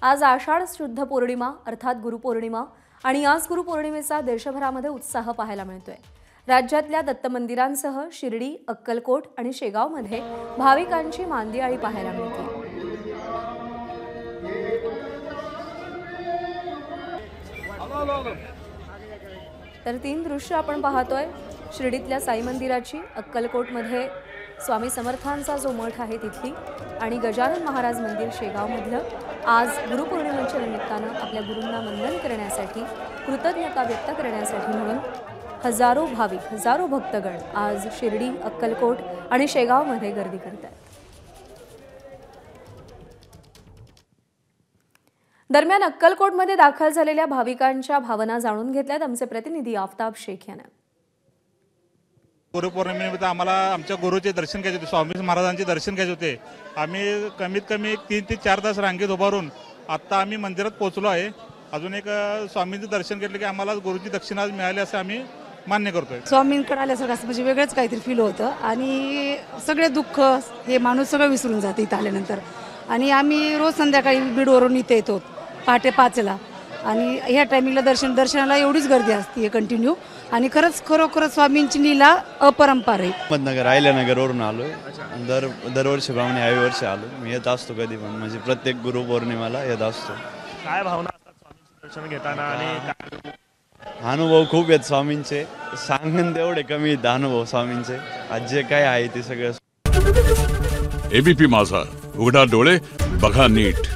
आज आषाढ शुद्ध पौर्णिमा अर्थात गुरुपौर्णिमा आणि आज गुरुपौर्णिमेचा देशभरामध्ये उत्साह पाहायला मिळतोय। राज्यातल्या दत्त मंदिरांसह शिर्डी, अक्कलकोट आणि शेगावमध्ये भाविकांची मांदियाळी पाहायला मिळते। तर तीन दृश्य आपण पाहतोय। शिर्डीतल्या साई मंदिराची, अक्कलकोटमध्ये स्वामी समर्थांचा जो मठ आहे तिथली आणि गजानन महाराज मंदिर शेगावमधलं आज गुरुपौर्णिमेच्या निमित्तानं आपल्या गुरूंना वंदन करण्यासाठी, कृतज्ञता व्यक्त करण्यासाठी म्हणून हजारो भाविक, हजारो भक्तगण आज शिर्डी, अक्कलकोट आणि शेगावमध्ये गर्दी करतात। दरम्यान अक्कलकोटमध्ये दाखल झालेल्या भाविकांच्या भावना जाणून घेतल्यात आमचे प्रतिनिधी आफताब शेख यांनी। गुरुपौर्णिमेनिमित्त आम्हाला आमच्या गुरुचे दर्शन घ्यायचे होते, स्वामी महाराजांचे दर्शन घ्यायचे होते। आम्ही कमीत कमी 3 ते 4 तास रांगेत उभारून आता आम्ही मंदिरात पोहोचलो आहे। अजून एक स्वामींचे दर्शन घेतले की आम्हाला गुरुची दक्षिणा मिळाली असं आम्ही मान्य करतोय। स्वामींकडे आल्यासारखं असं म्हणजे वेगळंच काहीतरी फील होतं आणि सगळे दुःख हे माणूस सगळं विसरून जाते इथं आल्यानंतर। आणि आम्ही रोज संध्याकाळी बीडवरून इथे येतो पहाटे 5ला आणि ह्या टायमिंगला दर्शनाला एवढीच गर्दी असते कंटिन्यू आणि खरोखर स्वामींची लीला अपरंपार आहे। अहमदनगर अहिल्यानगरवरून आलोय। दरवर्षीप्रमाणे याही वर्षी आलो। मी येत असतो कधी पण, म्हणजे प्रत्येक गुरुपौर्णिमेला येत असतो। काय भावना असतात स्वामींचं दर्शन घेताना आणि अनुभव खूप आहेत स्वामींचे, सांगून तेवढे कमी आहेत अनुभव स्वामींचे। आज जे काय आहे ते सगळं। एबीपी माझा, उघडा डोळे बघा नीट।